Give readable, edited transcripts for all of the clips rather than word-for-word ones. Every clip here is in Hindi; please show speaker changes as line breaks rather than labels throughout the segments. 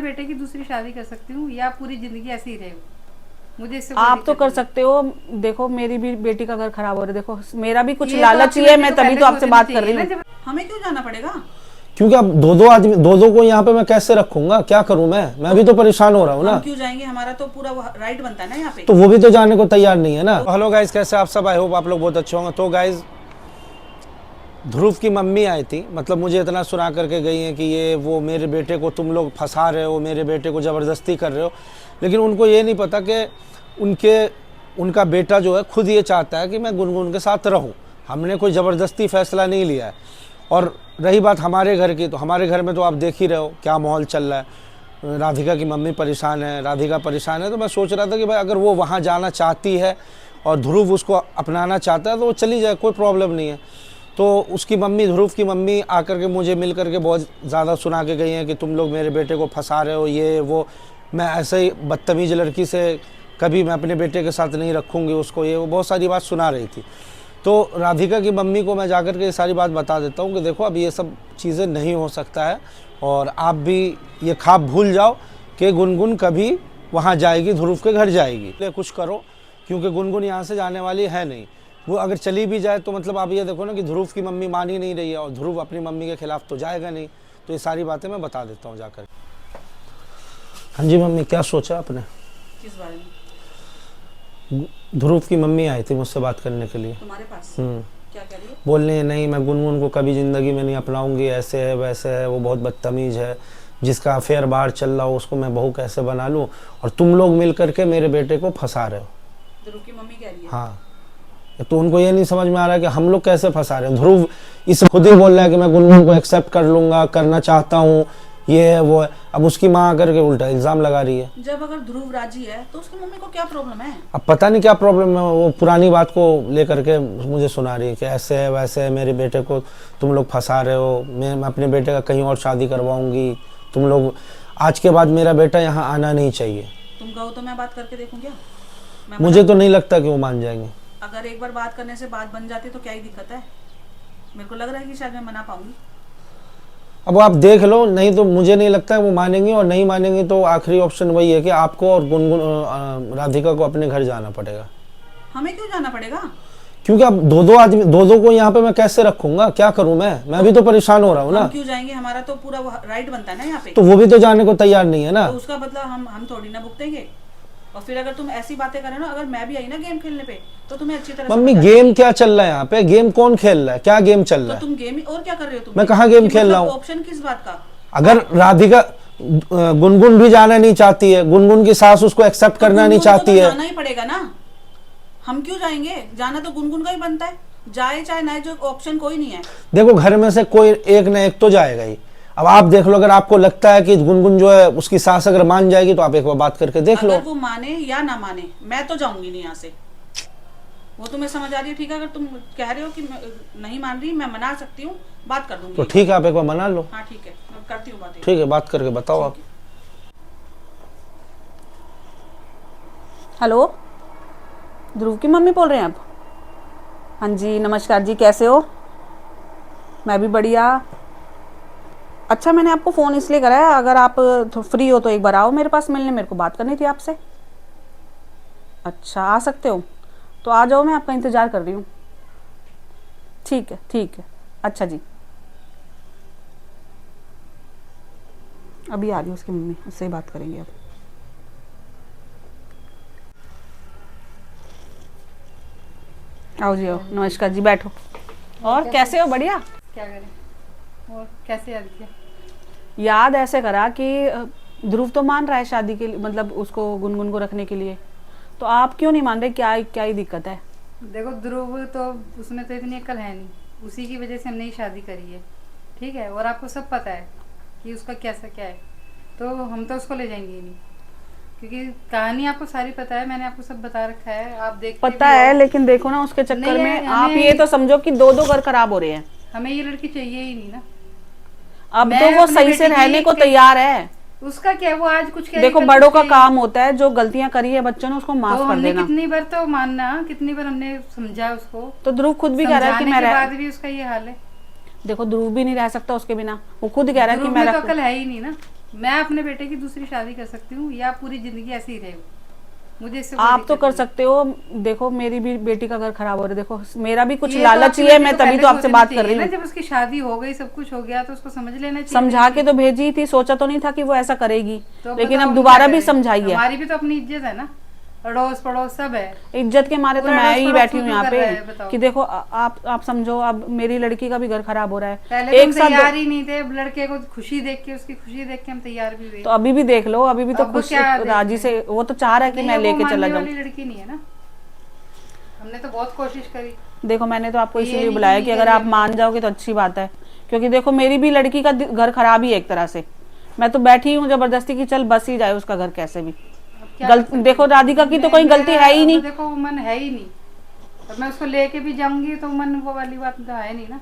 बेटे की दूसरी शादी कर सकती हूँ या पूरी जिंदगी ऐसे ही रहे, मुझे इससे
आप तो कर सकते हो। देखो मेरी भी बेटी का घर खराब हो रहा है, देखो मेरा भी कुछ लालच ही है, मैं तभी तो आपसे बात कर रही हूँ।
हमें क्यों जाना पड़ेगा?
क्योंकि अब दो आदमी दो को यहाँ पे मैं कैसे रखूंगा, क्या करूं मैं भी तो परेशान हो रहा हूँ ना।
हम क्यों जाएंगे, हमारा तो पूरा राइट बनता है ना यहाँ पे।
तो वो भी तो जाने को तैयार नहीं है ना। हेलो गाइज, कैसे आप सब? आई होप आप लोग बहुत अच्छे होंगे। तो गाइज, ध्रुव की मम्मी आई थी, मतलब मुझे इतना सुना करके गई है कि ये वो मेरे बेटे को तुम लोग फंसा रहे हो, मेरे बेटे को ज़बरदस्ती कर रहे हो। लेकिन उनको ये नहीं पता कि उनका बेटा जो है खुद ये चाहता है कि मैं गुनगुन के साथ रहूं। हमने कोई ज़बरदस्ती फ़ैसला नहीं लिया है। और रही बात हमारे घर की, तो हमारे घर में तो आप देख ही रहे हो क्या माहौल चल रहा है। राधिका की मम्मी परेशान है, राधिका परेशान है। तो मैं सोच रहा था कि भाई अगर वो वहाँ जाना चाहती है और ध्रुव उसको अपनाना चाहता है तो वो चली जाए, कोई प्रॉब्लम नहीं है। तो उसकी मम्मी, ध्रुव की मम्मी आकर के मुझे मिल करके बहुत ज़्यादा सुना के गई हैं कि तुम लोग मेरे बेटे को फंसा रहे हो, ये वो। मैं ऐसे ही बदतमीज़ लड़की से कभी मैं अपने बेटे के साथ नहीं रखूँगी उसको, ये वो बहुत सारी बात सुना रही थी। तो राधिका की मम्मी को मैं जाकर के ये सारी बात बता देता हूँ कि देखो अब ये सब चीज़ें नहीं हो सकता है, और आप भी ये ख्वाब भूल जाओ कि गुनगुन कभी वहाँ जाएगी, ध्रुव के घर जाएगी। तो कुछ करो, क्योंकि गुनगुन यहाँ से जाने वाली है नहीं। वो अगर चली भी जाए तो मतलब आप ये देखो ना कि ध्रुव की मम्मी मान ही नहीं रही है, और ध्रुव अपनी मम्मी के खिलाफ तो जाएगा नहीं। तो ये सारी बातें मैं बता देता हूँ जाकर। हाँ जी मम्मी, क्या सोचा आपने?
किस बारे में?
ध्रुव की मम्मी आई थी मुझसे बात करने के लिए।
तुम्हारे पास? क्या कह रही है?
बोल रही है नहीं, मैं गुनगुन को कभी ज़िंदगी में नहीं अपनाऊंगी, ऐसे है वैसे है, वो बहुत बदतमीज़ है, जिसका अफेयर बाहर चल रहा हो उसको मैं बहू कैसे बना लूँ, और तुम लोग मिल करके मेरे बेटे को फंसा रहे हो।
ध्रुव की मम्मी कह रही है? हाँ।
तो उनको ये नहीं समझ में आ रहा है कि हम लोग कैसे फंसा रहे हैं। ध्रुव इस खुद ही बोल रहा है कि मैं गुनगुन को एक्सेप्ट कर लूँगा, करना चाहता हूँ, ये है वो है। अब उसकी माँ आकर के उल्टा इल्ज़ाम लगा रही है।
जब अगर ध्रुव राजी है तो उसकी मम्मी को क्या प्रॉब्लम है?
अब पता नहीं क्या प्रॉब्लम है, वो पुरानी बात को लेकर के मुझे सुना रही है कि ऐसे है वैसे है, मेरे बेटे को तुम लोग फंसा रहे हो, मैं अपने बेटे का कहीं और शादी करवाऊंगी, तुम लोग आज के बाद मेरा बेटा यहाँ आना नहीं चाहिए।
तुम कहो तो मैं बात करके देखूं क्या?
मुझे तो नहीं लगता कि वो मान जाएंगे।
अगर एक बार बात करने से बात बन जाती तो क्या ही दिक्कत है? मेरे को लग रहा है कि शायद मैं मना पाऊंगी।
अब आप देख लो, नहीं तो मुझे नहीं लगता है वो मानेंगी, और नहीं मानेंगी तो आखिरी ऑप्शन वही है कि आपको और गुनगुन राधिका को अपने घर जाना पड़ेगा।
हमें क्यों जाना पड़ेगा?
क्योंकि अब दो आदमी दो को यहाँ पे मैं कैसे रखूंगा, क्या करूं मैं भी तो परेशान हो रहा हूँ ना।
हम क्यों जाएंगे, हमारा तो पूरा राइट बनता है ना यहाँ पे।
तो वो भी तो जाने को तैयार नहीं है ना।
तो उसका बदला हम थोड़ी ना भुगतेंगे। और फिर अगर तुम ऐसी बातें करे ना, अगर मैं भी आई ना गेम खेलने पे, तो तुम्हें अच्छी तरह
मम्मी गेम क्या चल रहा है यहाँ पे? गेम कौन खेल रहा है? क्या गेम चल रहा है?
तो तुम गेम और क्या कर रहे हो तुम?
मैं कहाँ गेम खेल रहा हूँ?
ऑप्शन किस बात का?
अगर राधिका गुनगुन भी जाना नहीं चाहती है, गुनगुन की सास उसको एक्सेप्ट करना नहीं चाहती है,
जाना ही पड़ेगा ना। हम क्यों जाएंगे? जाना तो गुनगुन का ही बनता है, जाए चाहे ना, जो ऑप्शन कोई नहीं है।
देखो घर में से कोई एक ना एक तो जाएगा ही। अब आप देख लो, अगर आपको लगता है कि गुनगुन जो है उसकी सास अगर मान जाएगी तो आप एक बार बात करके देख लो।
अगर वो माने या ना माने, मैं तो जाऊंगी नहीं यहाँ से। वो तुम्हें समझ आ रही है? ठीक है, अगर तुम कह रहे हो कि नहीं मान रही, मैं मना सकती हूँ, बात कर दूंगी।
तो ठीक है, आप एक बार मना लो।
हाँ ठीक है, मैं करती हूँ बात।
ठीक है, बात करके बताओ आप।
हेलो, ध्रुव की मम्मी बोल रहे हैं आप? हाँ जी, नमस्कार जी, कैसे हो? मैं भी बढ़िया। अच्छा, मैंने आपको फ़ोन इसलिए करा है, अगर आप फ्री हो तो एक बार आओ मेरे पास मिलने, मेरे को बात करनी थी आपसे। अच्छा, आ सकते हो? तो आ जाओ, मैं आपका इंतज़ार कर रही हूँ। ठीक है, ठीक है। अच्छा जी, अभी आ रही हूँ उसकी मम्मी, उससे ही बात करेंगे अब। आओ जी, आओ। नमस्कार जी, बैठो। और कैसे हो? बढ़िया।
क्या करें, और कैसे याद किया?
याद ऐसे करा कि ध्रुव तो मान रहा है शादी के लिए, मतलब उसको गुनगुन को रखने के लिए, तो आप क्यों नहीं मान रहे? क्या ही दिक्कत है?
देखो ध्रुव तो, उसमें तो इतनी अक्ल है नहीं, उसी की वजह से हमने ही शादी करी है, ठीक है। और आपको सब पता है कि उसका कैसा क्या है, तो हम तो उसको ले जाएंगे ही नहीं, क्योंकि कहानी आपको सारी पता है, मैंने आपको सब बता रखा है, आप देख
पता है। लेकिन देखो ना, उसके चक्कर में आप ये तो समझो कि दो घर खराब हो रहे हैं।
हमें ये लड़की चाहिए ही नहीं ना।
अब तो वो सही से रहने को तैयार है।
उसका क्या, वो आज कुछ क्या,
देखो बड़ों का काम होता है, जो गलतियां करी है बच्चों ने उसको माफ कर देना।
कितनी बार तो मानना, कितनी बार हमने समझा उसको।
तो ध्रुव खुद भी कह रहा है कि मैं
बाद भी उसका ये हाल है।
देखो ध्रुव भी नहीं रह सकता उसके बिना, वो खुद कह रहा है कि मैं
तो अकल है ही नहीं ना। मैं अपने बेटे की दूसरी शादी कर सकती हूँ या पूरी जिंदगी ऐसे ही रहेगी, मुझे इससे कोई
आप तो
दिक्कत
कर
नहीं।
सकते हो। देखो मेरी भी बेटी का घर खराब हो रहा है, देखो मेरा भी कुछ
ये तो
लालच
आपकी
ही है,
बेटी
मैं
को
तभी
पहले
तो आपसे
सोचना
बात कर
चाहिए
रही
ना,
हूँ।
जब उसकी शादी हो गई सब कुछ हो गया तो उसको समझ लेना चाहिए
समझा
था
के तो भेजी थी, सोचा तो नहीं था कि वो ऐसा करेगी,
तो
लेकिन
बताओ
अब
हम
दोबारा
क्या
भी
करें?
समझाई है।
हमारी भी तो अपनी इज्जत है ना, अड़ोस पड़ोस सब है।
इज्जत के मारे तो
पूरा
मैं
अड़ोस
ही
पड़ोस
बैठी हूँ
क्यों
यहाँ
कर
पे
रहा है बताओ?
कि देखो आप समझो, अब मेरी लड़की का भी घर खराब हो रहा है।
पहले तो हम
एक साथ
तैयार ही नहीं थे, अब लड़के को खुशी देख के, उसकी खुशी देख के हम तैयार भी हुए।
तो अभी भी देख लो, अभी भी तो
अब
खुश
क्या देख
राजी
लें?
से वो तो चाह रहा है कि
नहीं,
मैं
अब वो
लेके चला
मानने
जाऊं।
वाली लड़की नहीं है ना, हमने तो बहुत कोशिश करी।
देखो मैंने तो आपको
ये
इसीलिए
नहीं
बुलाया
नहीं
कि अगर
करी
आप
हमने।
मान जाओगे तो अच्छी बात है, क्योंकि देखो मेरी भी लड़की का घर खराब ही है एक तरह से। मैं तो बैठी हूँ जबरदस्ती की चल बस ही जाए उसका घर कैसे भी।
अब क्या कर सकते
देखो
हैं?
राधिका की तो कोई गलती है ही
अब
नहीं।
देखो वो मन है ही नहीं, अब मैं उसको लेके भी जाऊंगी तो मन वो वाली बात तो है नहीं ना,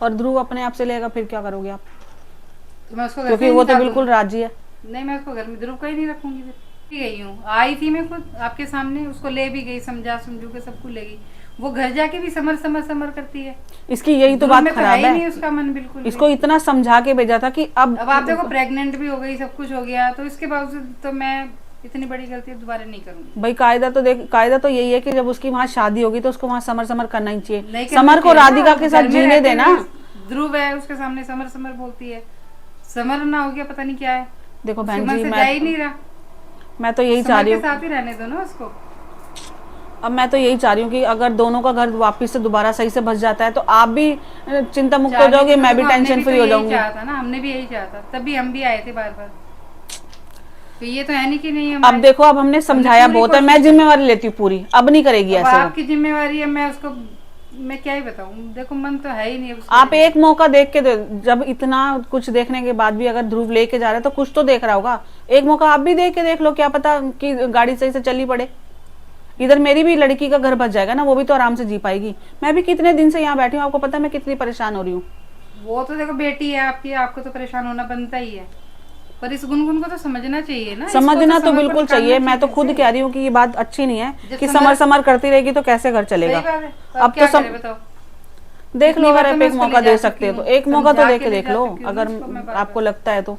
और ध्रुव अपने आप से लेगा फिर क्या करोगे आप?
तो मैं उसको घर
क्योंकि
से ही
वो तो
निकाल
बिल्कुल
दूंगी।
राजी है।
नहीं, मैं उसको घर में ध्रुव का ही नहीं रखूंगी, फिर गई हूँ, आई थी मैं खुद आपके सामने, उसको ले भी गई, समझा समझू के सबको ले गई, वो घर जाके भी समर समर समर करती है।
इसकी यही तो
ध्रुव
बात
में तो
खराब
ही
है।
नहीं उसका मन बिल्कुल
इसको
भी।
इतना समझा के भेजा था कि
अब आप देखो प्रेग्नेंट भी हो गई, सब कुछ हो गया, तो इसके बावजूद तो मैं इतनी बड़ी गलती दोबारा नहीं करूंगी।
भाई कायदा तो देख, कायदा तो यही है कि जब उसकी वहाँ शादी होगी तो उसको वहाँ समर समर करना ही चाहिए।
नहीं करना
समर को
चाहिए ना,
राधिका के
घर
साथ
में
जीने
रहते
देना।
हुए ध्रुव है उसके सामने समर समर बोलती है, समर ना हो गया पता नहीं क्या है,
देखो
उसके
बहन
मन
जी
से जा ही नहीं रहा,
मैं तो यही चाह
समर
रही
के
हूँ,
साथ ही रहने दो ना उसको।
अब मैं तो यही चाह रही हूँ कि अगर दोनों का घर वापस से दोबारा सही से बस जाता है तो आप भी चिंता मुक्त हो जाओगे, मैं भी टेंशन फ्री हो जाऊंगी।
चाहा था ना, हमने भी यही चाहा था, तभी हम भी आए थे बार बार, तो ये तो है नहीं कि नहीं
अब देखो अब हमने समझाया
पूरी
बहुत है, मैं
कोशिश
जिम्मेवारी लेती हूँ पूरी, अब नहीं करेगी
अब
ऐसे वो।
आपकी जिम्मेवारी है, मैं उसको मैं क्या ही बताऊं, देखो मन तो है ही नहीं उसको
आप
लेने
एक मौका देख के जब इतना कुछ देखने के बाद भी अगर ध्रुव लेके जा रहा है तो कुछ तो देख रहा होगा, एक मौका आप भी देख के देख लो, क्या पता कि गाड़ी सही से चली पड़े। इधर मेरी भी लड़की का घर बच जाएगा ना, वो भी तो आराम से जी पाएगी। मैं भी कितने दिन से यहाँ बैठी हूँ, आपको पता है मैं कितनी परेशान हो रही हूँ।
वो तो देखो बेटी है आपकी, आपको तो परेशान होना बनता ही है, पर इस गुनगुन को तो समझना चाहिए ना, इसको
समझना तो
समर पर
बिल्कुल
निकालना
चाहिए, मैं तो खुद
कैसे?
कह रही हूँ कि ये बात अच्छी नहीं है
जब
कि
समर-
समर समर करती रहेगी तो कैसे घर
सही
चलेगा।
बात है, तो
अब
अब क्या
तो
करे बताओ?
देख लो,
कितनी बार
अगर
तो
आप
मैं
एक
उसको
मौका
ले जा
दे
चुकी
सकते हो तो
हूँ,
एक मौका तो
समझा
दे
के
के
ले
देख
जा
लो,
चुकी हूँ
अगर
उसको मैं बार
आपको
बार।
लगता है तो।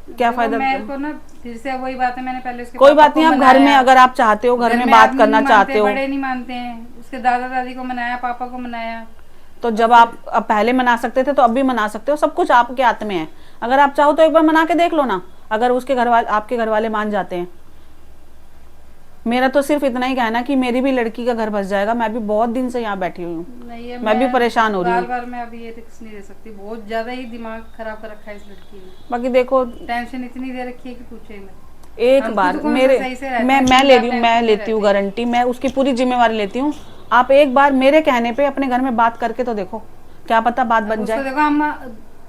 क्या
देखो,
फायदा?
मेरे को ना फिर से वही बात है, मैंने पहले उसके
कोई
पापा
बात
को
नहीं, आप घर में
मनाया,
अगर आप चाहते हो, घर में बात
आदमी
करना
नहीं
चाहते
मानते,
हो
बड़े नहीं मानते हैं, उसके दादा दादी को मनाया, पापा को मनाया,
तो जब आप अब पहले मना सकते थे तो अब भी मना सकते हो, सब कुछ आपके हाथ में है। अगर आप चाहो तो एक बार मना के देख लो ना, अगर उसके घर वाले आपके घर वाले मान जाते हैं। मेरा तो सिर्फ इतना ही कहना कि मेरी भी लड़की का घर बस जाएगा, मैं भी बहुत दिन से यहाँ बैठी हुई हूँ,
नहीं है,
मैं भी परेशान हो रही हूँ।
बार बार मैं अभी ये रिस्क नहीं ले सकती, बहुत ज्यादा ही दिमाग खराब कर रखा है इस लड़की ने,
बाकी देखो
टेंशन इतनी दे रखी है कि पूछे ही मत।
एक
हम
बार
खुद कौन सा
मेरे
सही से रहते
मैं
हैं,
मैं
खुद
ले
आप
रही हूँ,
टेंशन
मैं
में
लेती हूँ
रहते हैं।
गारंटी, मैं उसकी पूरी जिम्मेवारी लेती हूँ। आप एक बार मेरे कहने पे अपने घर में बात करके तो देखो, क्या पता बात बन
उसको
जाए।
देखो हम,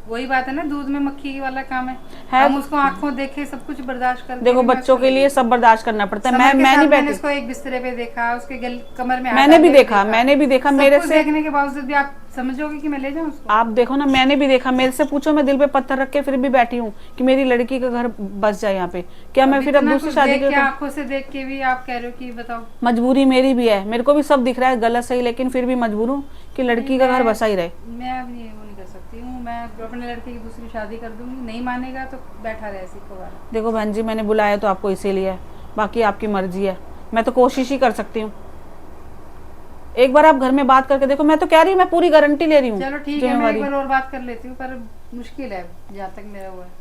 वही बात है ना, दूध में मक्खी वाला काम है, हम उसको आंखों देखे सब कुछ बर्दाश्त करके
देखो
भी मैं
बच्चों
उसको
के
ले
लिए
गई।
सब बर्दाश्त करना पड़ता है।
समर के
मैं
साथ
नहीं
मैंने
बैठी,
उसको एक बिस्तरे पे देखा, उसके कमर में हाथ
मैंने भी
डाल के
देखा, मैंने भी देखा,
सब
मेरे
कुछ
से
देखने के बावजूद भी आप समझोगे कि मैं ले जाऊं उसको?
आप देखो ना, मैंने भी देखा, मेरे से पूछो, मैं दिल पे पत्थर रख के फिर भी बैठी हूँ कि मेरी लड़की का घर बस जाए यहाँ पे। क्या मैं फिर अब
इतना
दूसरी
कुछ
शादी
देख के,
करूँ?
आंखों से देख के भी आप कह रहे हो कि बताओ।
मजबूरी मेरी भी है, मेरे को भी सब दिख रहा है गलत सही, लेकिन फिर भी मजबूर हूँ कि लड़की का घर बसा ही रहे।
मैं अब नहीं, वो नहीं कर सकती हूँ, मैं अपने लड़के की दूसरी शादी कर दूंगी, नहीं मानेगा तो बैठा रहे ऐसी को।
देखो बहन जी, मैंने बुलाया तो आपको इसीलिए है, बाकी आपकी मर्जी है, मैं तो कोशिश ही कर सकती हूँ। एक बार आप घर में बात करके देखो, मैं तो कह रही हूँ, मैं पूरी गारंटी ले रही हूँ।
चलो ठीक है, मैं एक बार और बात कर लेती हूँ, पर मुश्किल है जहाँ तक मेरा हुआ है।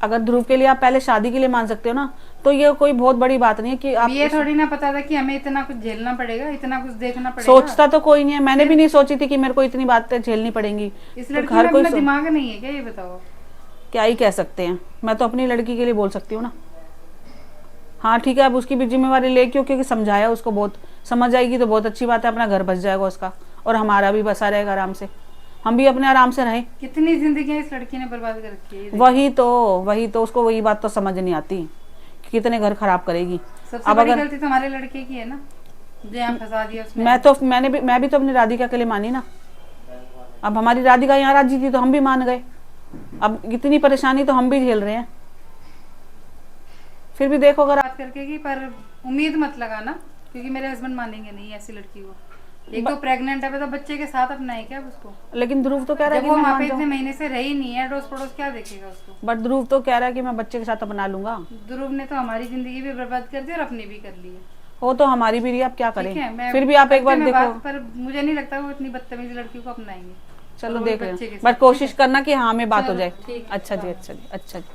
अगर ध्रुव के लिए आप पहले शादी के लिए मान सकते हो ना, तो ये कोई बहुत बड़ी बात नहीं है कि आप
ये थोड़ी ना पता था कि हमें इतना कुछ झेलना पड़ेगा, इतना कुछ देखना पड़ेगा।
सोचता तो कोई नहीं है, मैंने भी नहीं सोची थी कि मेरे को इतनी बातें झेलनी पड़ेंगी।
इस
तो
लड़की
हर
में
कोई
अपना दिमाग नहीं है क्या, ये बताओ?
क्या ही कह सकते हैं, मैं तो अपनी लड़की के लिए बोल सकती हूँ ना। हाँ ठीक है, अब उसकी भी जिम्मेवारी ले, क्योंकि समझाया उसको, बहुत समझ आएगी तो बहुत अच्छी बात है, अपना घर बस जाएगा उसका और हमारा भी बसा रहेगा आराम से, हम भी अपने आराम से रहें।
कितनी जिंदगी इस लड़की ने बर्बाद कर रखी है।
वही तो उसको वही बात तो समझ नहीं आती कि कितने घर खराब करेगी।
सबसे बड़ी गलती तो हमारे लड़के की है ना, जो यहाँ फंसा दिया उसने।
मैं भी तो अपनी राधिका के लिए मानी ना। अब हमारी राधिका यहाँ राजी थी तो हम भी मान गए, अब इतनी परेशानी तो हम भी झेल रहे हैं। फिर भी देखो, अगर
बात करके की, पर उम्मीद मत लगाना, क्योंकि मेरे हस्बैंड मानेंगे नहीं ऐसी लड़की को। एक तो प्रेग्नेंट है तो बच्चे के साथ अपना है क्या उसको?
लेकिन ध्रुव तो कह रहा है
जब
कि
वो
मैं
वहाँ
मान
पे
जाऊं।
इतने महीने से रही नहीं है, अड़ोस पड़ोस क्या देखेगा उसको?
बट ध्रुव तो कह रहा है कि मैं बच्चे के साथ अपना लूंगा।
ध्रुव ने तो हमारी जिंदगी भी बर्बाद कर दी और अपनी भी कर ली है।
वो तो हमारी भी रही, आप क्या
ठीक है,
करें? फिर भी आप एक बार
करती मैं
देखो।
बात, पर मुझे नहीं लगता वो इतनी बदतमीज लड़की को अपनाएंगे।
चलो
और वो
देख
बच्चे
लें,
के
बट
साथ,
कोशिश
ठीक है?
करना कि हाँ हमें बात हो
चलो,
जाए।
ठीक है,
अच्छा जी,
बाय।
अच्छा जी, अच्छा जी।